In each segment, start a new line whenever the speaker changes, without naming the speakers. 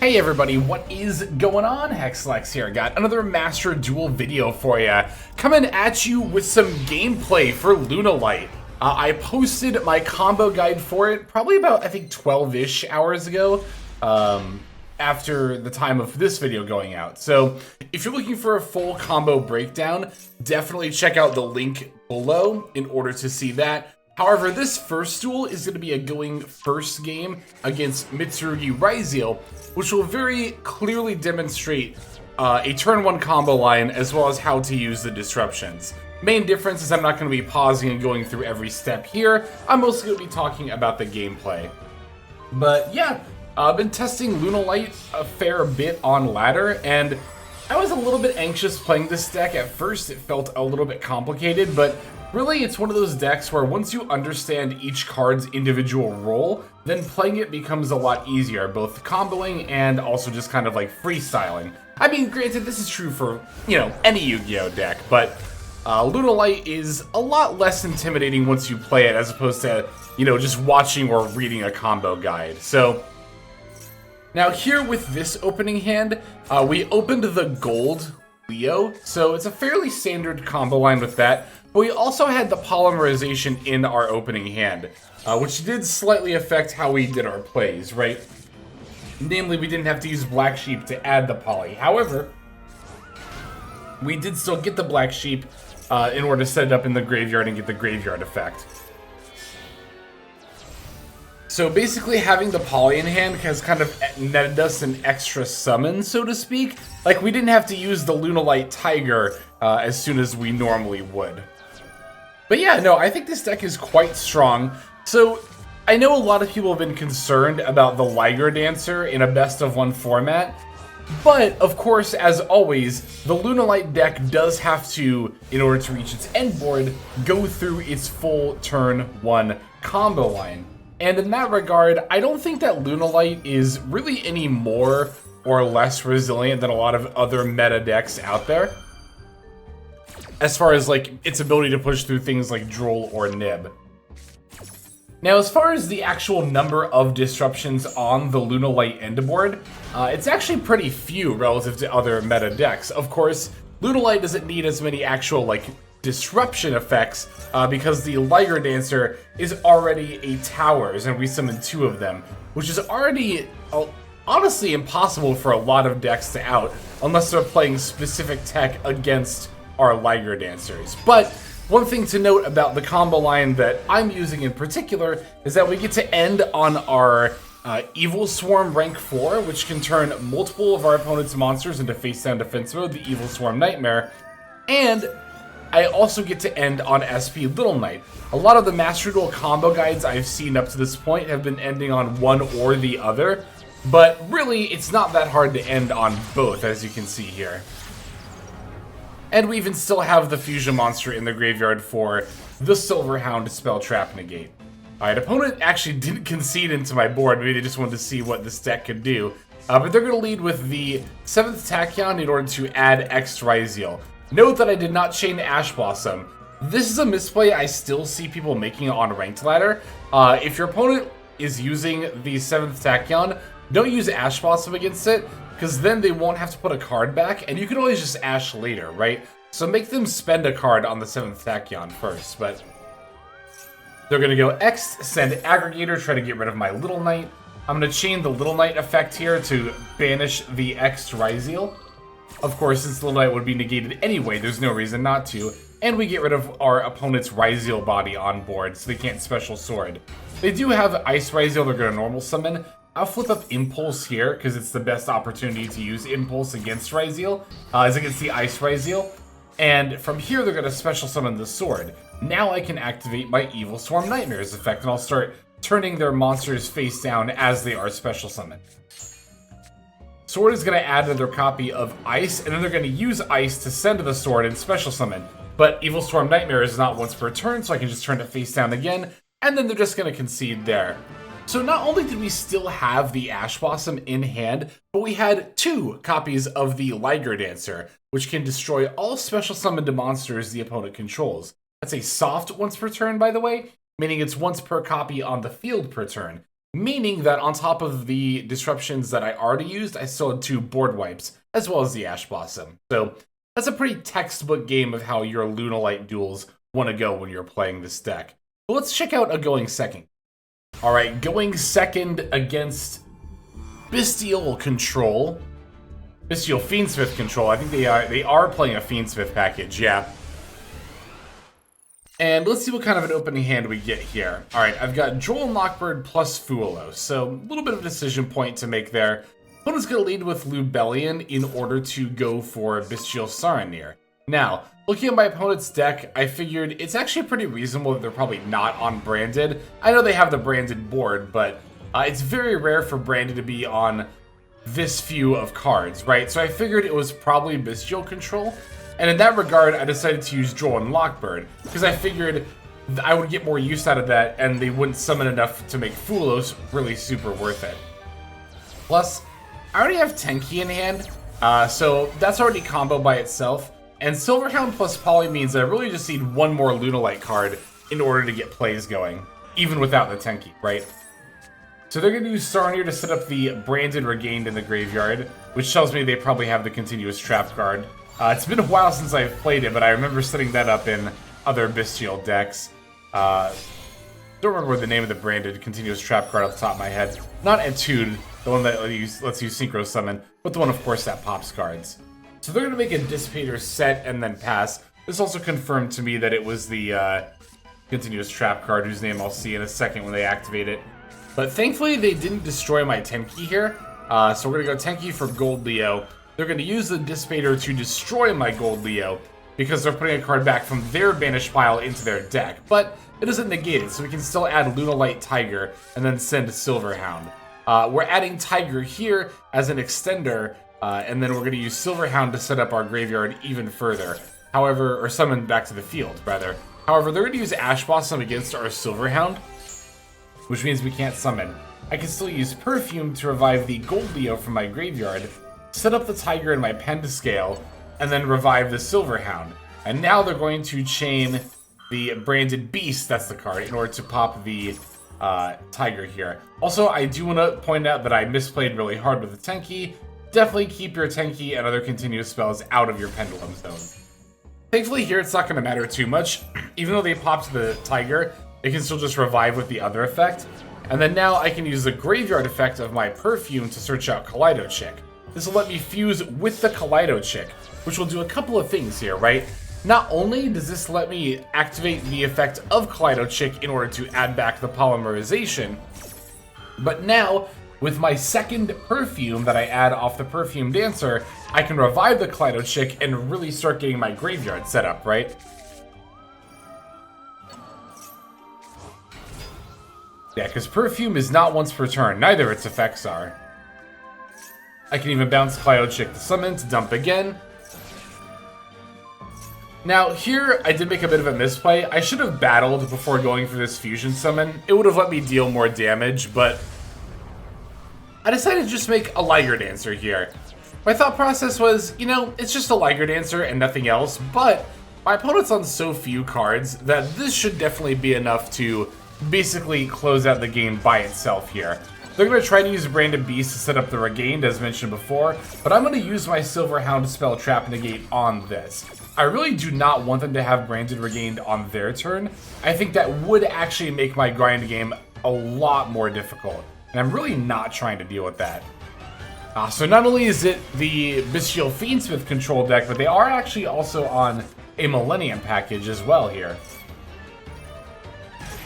Hey everybody, what is going on? Hexlex here. Got another Master Duel video for you. Coming at you with some gameplay for Lunalight. I posted my combo guide for it probably about, I think, 12-ish hours ago, after the time of this video going out. So if you're looking for a full combo breakdown, definitely check out the link below in order to see that. However, this first duel is going to be a going first game against Mitsurugi Ryzeal, which will very clearly demonstrate a turn 1 combo line as well as how to use the disruptions. Main difference is I'm not going to be pausing and going through every step here. I'm mostly going to be talking about the gameplay. But yeah, I've been testing Lunalight a fair bit on ladder, and I was a little bit anxious playing this deck. At first, it felt a little bit complicated, but really, it's one of those decks where once you understand each card's individual role, then playing it becomes a lot easier, both comboing and also just kind of like freestyling. I mean, granted, this is true for, any Yu-Gi-Oh deck, but Lunalight is a lot less intimidating once you play it as opposed to, just watching or reading a combo guide. So now here with this opening hand, we opened the gold Leo, so it's a fairly standard combo line with that. But we also had the polymerization in our opening hand, which did slightly affect how we did our plays, right? Namely, we didn't have to use Black Sheep to add the poly. However, we did still get the Black Sheep in order to set it up in the graveyard and get the graveyard effect. So basically, having the poly in hand has kind of netted us an extra summon, so to speak. Like, we didn't have to use the Lunalight Tiger as soon as we normally would. But yeah, no, I think this deck is quite strong. So, I know a lot of people have been concerned about the Liger Dancer in a best-of-1 format. But, of course, as always, the Lunalight deck does have to, in order to reach its end board, go through its full turn 1 combo line. And in that regard, I don't think that Lunalight is really any more or less resilient than a lot of other meta decks out there, as far as like its ability to push through things like Droll or Nib. Now, as far as the actual number of disruptions on the Lunalight end board, it's actually pretty few relative to other meta decks. Of course, Lunalight doesn't need as many actual disruption effects because the Liger Dancer is already a towers, and we summon 2 of them, which is already honestly impossible for a lot of decks to out unless they're playing specific tech against our Liger Dancers. But one thing to note about the combo line that I'm using in particular is that we get to end on our Evil Swarm rank 4, which can turn multiple of our opponent's monsters into face-down defense mode, the Evil Swarm Nightmare, and I also get to end on SP Little Knight. A lot of the Master Duel combo guides I've seen up to this point have been ending on one or the other, but really it's not that hard to end on both, as you can see here. And we even still have the fusion monster in the graveyard for the Silverhound Spell Trap Negate. Alright, opponent actually didn't concede into my board, maybe they just wanted to see what this deck could do. But they're going to lead with the 7th Tachyon in order to add X Ryzeal. Note that I did not chain Ash Blossom. This is a misplay I still see people making on Ranked Ladder. If your opponent is using the 7th Tachyon, don't use Ash Blossom against it, because then they won't have to put a card back, and you can always just Ash later, right? So make them spend a card on the 7th Tachyon first, but they're going to go X, send Aggregator, try to get rid of my Little Knight. I'm going to chain the Little Knight effect here to banish the X Ryzeal. Of course, since Little Knight would be negated anyway, there's no reason not to. And we get rid of our opponent's Ryzeal body on board, so they can't special sword. They do have Ice Ryzeal they're going to normal summon. I'll flip up Impulse here, because it's the best opportunity to use Impulse against Ryzeal, as against the Ice Ryzeal. And from here, they're going to special summon the sword. Now I can activate my Evil Swarm Nightmares effect, and I'll start turning their monsters face down as they are special summoned. Sword is going to add another copy of Ice, and then they're going to use Ice to send the sword and special summon. But Evil Swarm Nightmare is not once per turn, so I can just turn it face down again, and then they're just going to concede there. So not only did we still have the Ash Blossom in hand, but we had 2 copies of the Liger Dancer, which can destroy all special summoned monsters the opponent controls. That's a soft once per turn, by the way, meaning it's once per copy on the field per turn. meaning that on top of the disruptions that I already used, I still had 2 board wipes, as well as the Ash Blossom. So that's a pretty textbook game of how your Lunalight duels want to go when you're playing this deck. But let's check out a going second. Alright, going second against Bystial control. Bystial FIendsmith control. I think they are playing a FIendsmith package, yeah. And let's see what kind of an opening hand we get here. Alright, I've got Droll and Lockbird plus Fuolo, so a little bit of a decision point to make there. Opponent's going to lead with Lubellion in order to go for Bystial Saronir. Now, looking at my opponent's deck, I figured it's actually pretty reasonable that they're probably not on Branded. I know they have the Branded board, but it's very rare for Branded to be on this few of cards, right? So I figured it was probably Bystial control. And in that regard, I decided to use Droll and Lockbird, because I figured I would get more use out of that, and they wouldn't summon enough to make Fulos really super worth it. Plus, I already have Tenki in hand, so that's already combo by itself. And Silverhound plus Poly means I really just need one more Lunalight card in order to get plays going, even without the Tenki, right? So they're going to use Saronir to set up the Branded Regained in the graveyard, which tells me they probably have the Continuous Trap card. It's been a while since I've played it, but I remember setting that up in other Bystial decks. Don't remember the name of the Branded Continuous Trap card off the top of my head. Not Etude, the one that lets you Synchro Summon, but the one, of course, that pops cards. So they're going to make a Dissipator set and then pass. This also confirmed to me that it was the Continuous Trap card, whose name I'll see in a second when they activate it. But thankfully, they didn't destroy my Tenki here. So we're going to go Tenki for Gold Leo. They're going to use the Dissipator to destroy my Gold Leo, because they're putting a card back from their banished pile into their deck. But it doesn't negate it, so we can still add Lunalight Tiger and then send Silverhound. We're adding Tiger here as an extender, and then we're going to use Silverhound to set up our graveyard even further. However, or summon back to the field, rather. However, they're going to use Ash Blossom against our Silverhound, which means we can't summon. I can still use Perfume to revive the Gold Leo from my graveyard, set up the Tiger in my Pentascale, and then revive the Silverhound. And now they're going to chain the Branded Beast, that's the card, in order to pop the Tiger here. Also, I do want to point out that I misplayed really hard with the Tenki. Definitely keep your Tenki and other continuous spells out of your Pendulum Zone. Thankfully here it's not going to matter too much. Even though they popped the Tiger, it can still just revive with the other effect. And then now I can use the graveyard effect of my Perfume to search out Kaleido Chick. This will let me fuse with the Kaleido Chick, which will do a couple of things here, right? Not only does this let me activate the effect of Kaleido Chick in order to add back the polymerization, but now, with my second Perfume that I add off the Perfume Dancer, I can revive the Kaleido Chick and really start getting my graveyard set up, right? Yeah, because Perfume is not once per turn, neither its effects are. I can even bounce Kaleido Chick to summon to dump again. Now, here I did make a bit of a misplay. I should have battled before going for this fusion summon. It would have let me deal more damage, but I decided to just make a Liger Dancer here. My thought process was, you know, it's just a Liger Dancer and nothing else, but my opponent's on so few cards that this should definitely be enough to basically close out the game by itself here. They're going to try to use Branded Beast to set up the Regained, as mentioned before, but I'm going to use my Silverhound spell Trap Negate on this. I really do not want them to have Branded Regained on their turn. I think that would actually make my grind game a lot more difficult, and I'm really not trying to deal with that. So not only is it the Bystial FIendsmith control deck, but they are actually also on a Millennium package as well here.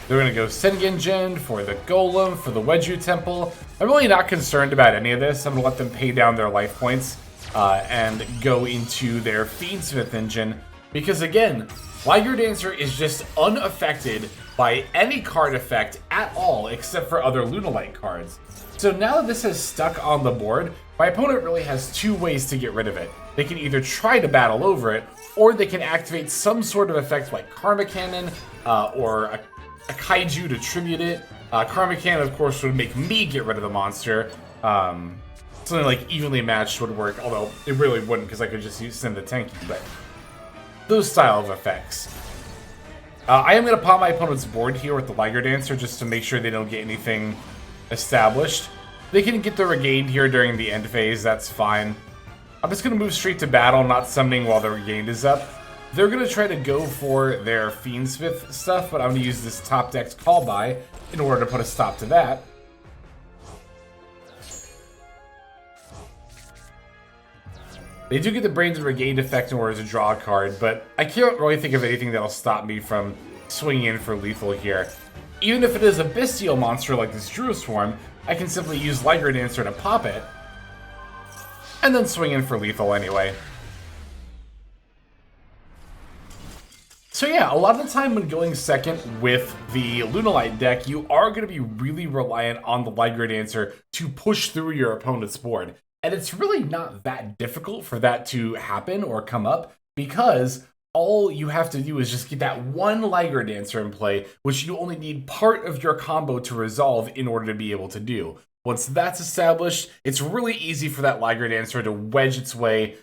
They're going to go Sengenjin for the Golem, for the Wedju Temple. I'm really not concerned about any of this. I'm going to let them pay down their life points and go into their FIendsmith engine. Because again, Liger Dancer is just unaffected by any card effect at all except for other Lunalight cards. So now that this is stuck on the board, my opponent really has two ways to get rid of it. They can either try to battle over it, or they can activate some sort of effect like Karma Cannon or a Kaiju to tribute it. Karma Cannon, of course, would make me get rid of the monster. Something like Evenly Matched would work, although it really wouldn't because I could just send the Tenki, but those style of effects. I am going to pop my opponent's board here with the Liger Dancer just to make sure they don't get anything established. They can get the regained here during the end phase, that's fine. I'm just going to move straight to battle, not summoning while the regained is up. They're going to try to go for their FIendsmith stuff, but I'm going to use this top deck's call by in order to put a stop to that. They do get the Brains and Regained effect in order to draw a card, but I can't really think of anything that'll stop me from swinging in for lethal here. Even if it is a Bystial monster like this Jurrac Swarm, I can simply use Liger Dancer to pop it, and then swing in for lethal anyway. So yeah, a lot of the time when going second with the Lunalight deck, you are going to be really reliant on the Liger Dancer to push through your opponent's board. And it's really not that difficult for that to happen or come up, because all you have to do is just get that one Liger Dancer in play, which you only need part of your combo to resolve in order to be able to do. Once that's established, it's really easy for that Liger Dancer to wedge its way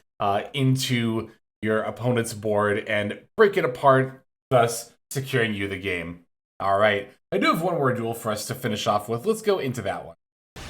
into your opponent's board and break it apart, thus securing you the game. All right, I do have one more duel for us to finish off with. Let's go into that one.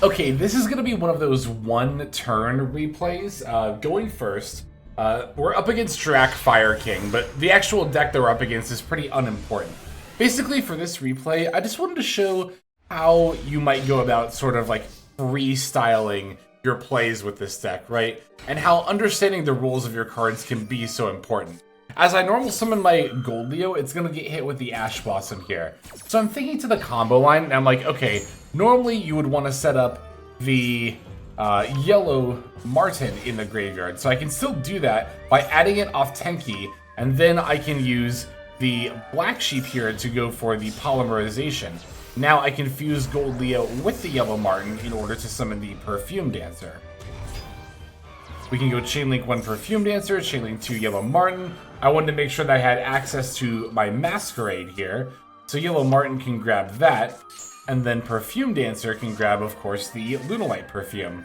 Okay, this is going to be one of those one-turn replays. Going first, we're up against Jurrac Fire King, but the actual deck that we're up against is pretty unimportant. Basically, for this replay, I just wanted to show how you might go about sort of like freestyling your plays with this deck, right? And how understanding the rules of your cards can be so important. As I normal summon my Gold Leo, it's going to get hit with the Ash Blossom here. So I'm thinking to the combo line, and I'm like, okay, normally you would want to set up the yellow Marten in the graveyard. So I can still do that by adding it off Tenki, and then I can use the Black Sheep here to go for the Polymerization. Now I can fuse Gold Leo with the yellow Marten in order to summon the Perfume Dancer. We can go Chainlink 1 Perfume Dancer, Chainlink 2 Yellow Marten. I wanted to make sure that I had access to my Masquerade here, so Yellow Marten can grab that, and then Perfume Dancer can grab, of course, the Lunalight Perfume.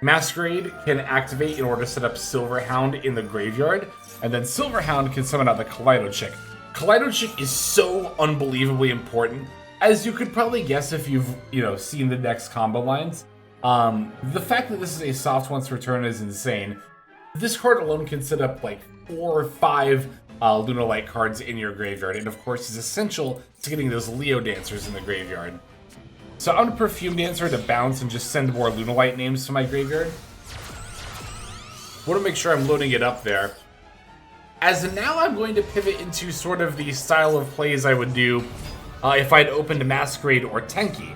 Masquerade can activate in order to set up Silverhound in the graveyard, and then Silverhound can summon out the Kaleido Chick. Kaleido Chick is so unbelievably important, as you could probably guess if you've, seen the deck's combo lines. The fact that this is a soft once return is insane. This card alone can set up like 4 or 5 Lunalight cards in your graveyard, and of course is essential to getting those Leo Dancers in the graveyard. So I'm gonna Perfume Dancer to bounce and just send more Lunalight names to my graveyard. Want to make sure I'm loading it up there. As of now, I'm going to pivot into sort of the style of plays I would do if I'd opened Masquerade or Tenki.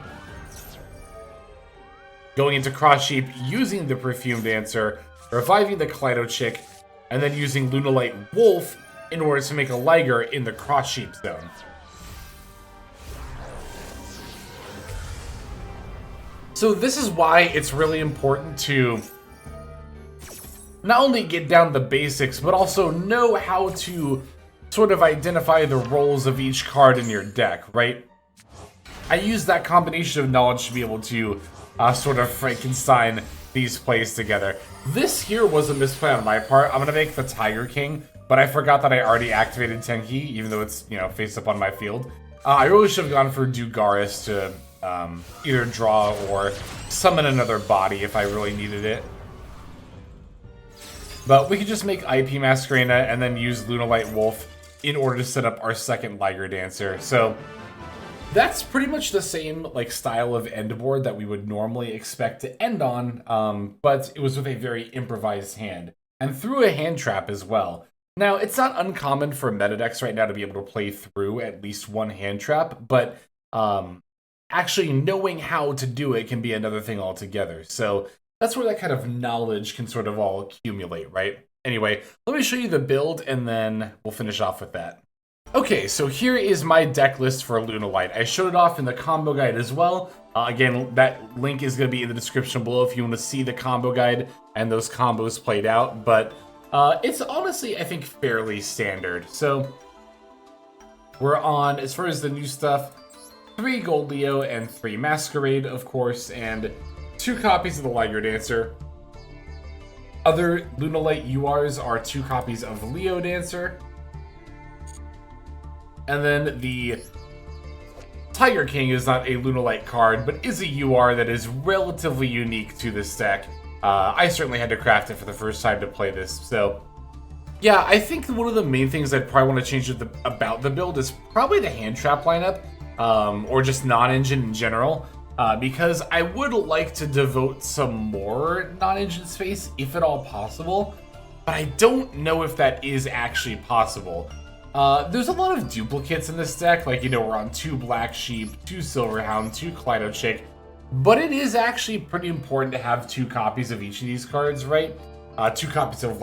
Going into Cross Sheep, using the Perfume Dancer, reviving the Kaleido Chick, and then using Lunalight Wolf in order to make a Liger in the Cross Sheep zone. So this is why it's really important to not only get down the basics, but also know how to sort of identify the roles of each card in your deck, right? I use that combination of knowledge to be able to sort of Frankenstein these plays together. This here was a misplay on my part. I'm going to make the Tiger King, but I forgot that I already activated Tenki, even though it's, face up on my field. I really should have gone for Dugaris to either draw or summon another body if I really needed it. But we could just make IP Masquerena and then use Lunalight Wolf in order to set up our second Liger Dancer. So that's pretty much the same style of end board that we would normally expect to end on, but it was with a very improvised hand. And through a hand trap as well. Now, it's not uncommon for meta decks right now to be able to play through at least one hand trap, but actually knowing how to do it can be another thing altogether. So that's where that kind of knowledge can sort of all accumulate, right? Anyway, let me show you the build and then we'll finish off with that. Okay, so here is my deck list for Lunalight. I showed it off in the combo guide as well. Again, that link is going to be in the description below if you want to see the combo guide and those combos played out. But it's honestly, I think, fairly standard. So we're on, as far as the new stuff, 3 Gold Leo and 3 Masquerade, of course, and 2 copies of the Liger Dancer. Other Lunalight URs are 2 copies of Leo Dancer. And then the Tiger King is not a Lunalight card, but is a UR that is relatively unique to this deck. I certainly had to craft it for the first time to play this, so yeah, I think one of the main things I'd probably want to change about the build is probably the hand trap lineup, or just non-engine in general, because I would like to devote some more non-engine space, if at all possible, but I don't know if that is actually possible. There's a lot of duplicates in this deck, like, we're on 2 Black Sheep, 2 Silverhound, 2 Kaleido Chick, but it is actually pretty important to have 2 copies of each of these cards, right? 2 copies of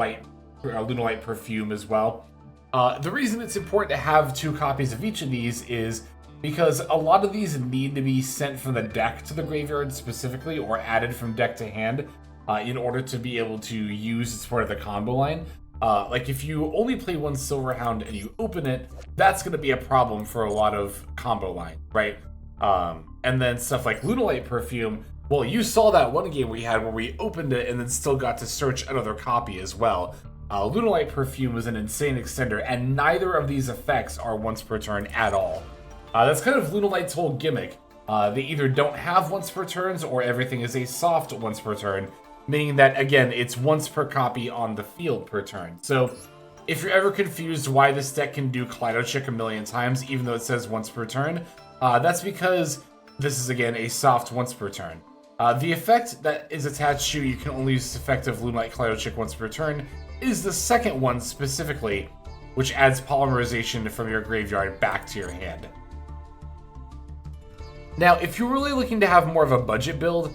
Lunalight Perfume as well. The reason it's important to have 2 copies of each of these is because a lot of these need to be sent from the deck to the graveyard specifically, or added from deck to hand, in order to be able to use as part of the combo line. Like if you only play 1 Silverhound and you open it, that's going to be a problem for a lot of combo line, right? And then stuff like Lunalight Perfume, well, you saw that one game we had where we opened it and then still got to search another copy as well. Lunalight Perfume was an insane extender, and neither of these effects are once per turn at all. That's kind of Lunalight's whole gimmick. They either don't have once per turns, or everything is a soft once per turn, meaning that, again, it's once per copy on the field per turn. So if you're ever confused why this deck can do Kaleido Chick a million times, even though it says once per turn, that's because this is, again, a soft once per turn. The effect that is attached to you can only use effective Lunalight Kaleido Chick once per turn is the second one specifically, which adds polymerization from your graveyard back to your hand. Now, if you're really looking to have more of a budget build,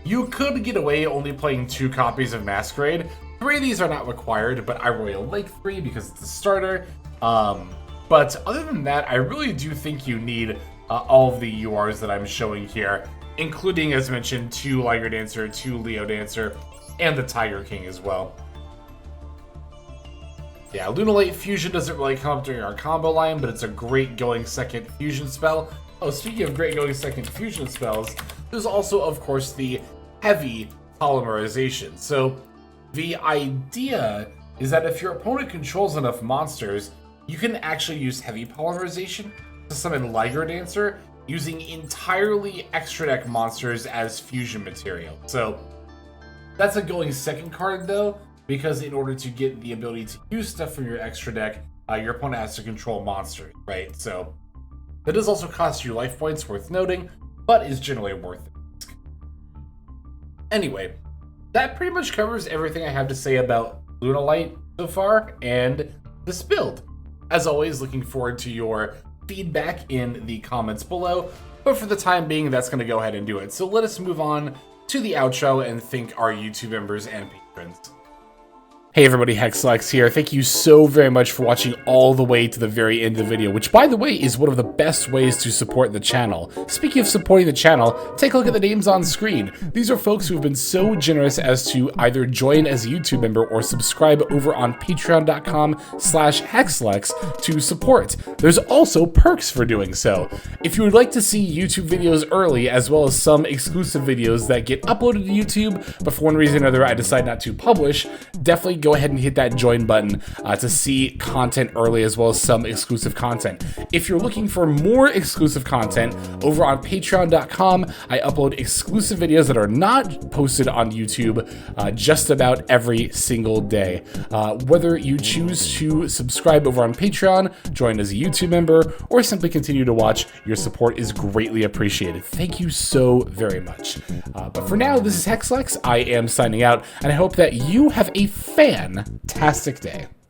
you could get away only playing 2 copies of Masquerade. 3 of these are not required, but I really like 3 because it's a starter. But other than that, I really do think you need all of the URs that I'm showing here, including, as mentioned, 2 Liger Dancer, 2 Leo Dancer, and the Tiger King as well. Yeah, Lunalight Fusion doesn't really come up during our combo line, but it's a great going second fusion spell. Oh, speaking of great going second fusion spells, there's also, of course, the heavy polymerization. So the idea is that if your opponent controls enough monsters, you can actually use heavy polymerization to summon Liger Dancer using entirely extra deck monsters as fusion material. So that's a going second card though, because in order to get the ability to use stuff from your extra deck, your opponent has to control monsters, right? So that does also cost you life points, worth noting, but is generally worth it. Anyway, that pretty much covers everything I have to say about Lunalight so far and this build. As always, looking forward to your feedback in the comments below, but for the time being, that's going to go ahead and do it. So let us move on to the outro and thank our YouTube members and patrons. Hey everybody, Hexlex here. Thank you so very much for watching all the way to the very end of the video, which by the way is one of the best ways to support the channel. Speaking of supporting the channel, take a look at the names on screen. These are folks who have been so generous as to either join as a YouTube member or subscribe over on patreon.com/Hexlex to support. There's also perks for doing so. If you would like to see YouTube videos early, as well as some exclusive videos that get uploaded to YouTube, but for one reason or another I decide not to publish, definitely go ahead and hit that join button to see content early, as well as some exclusive content. If you're looking for more exclusive content, over on patreon.com, I upload exclusive videos that are not posted on YouTube just about every single day. Whether you choose to subscribe over on Patreon, join as a YouTube member, or simply continue to watch, your support is greatly appreciated. Thank you so very much. But for now, this is Hexlex. I am signing out, and I hope that you have a fantastic day.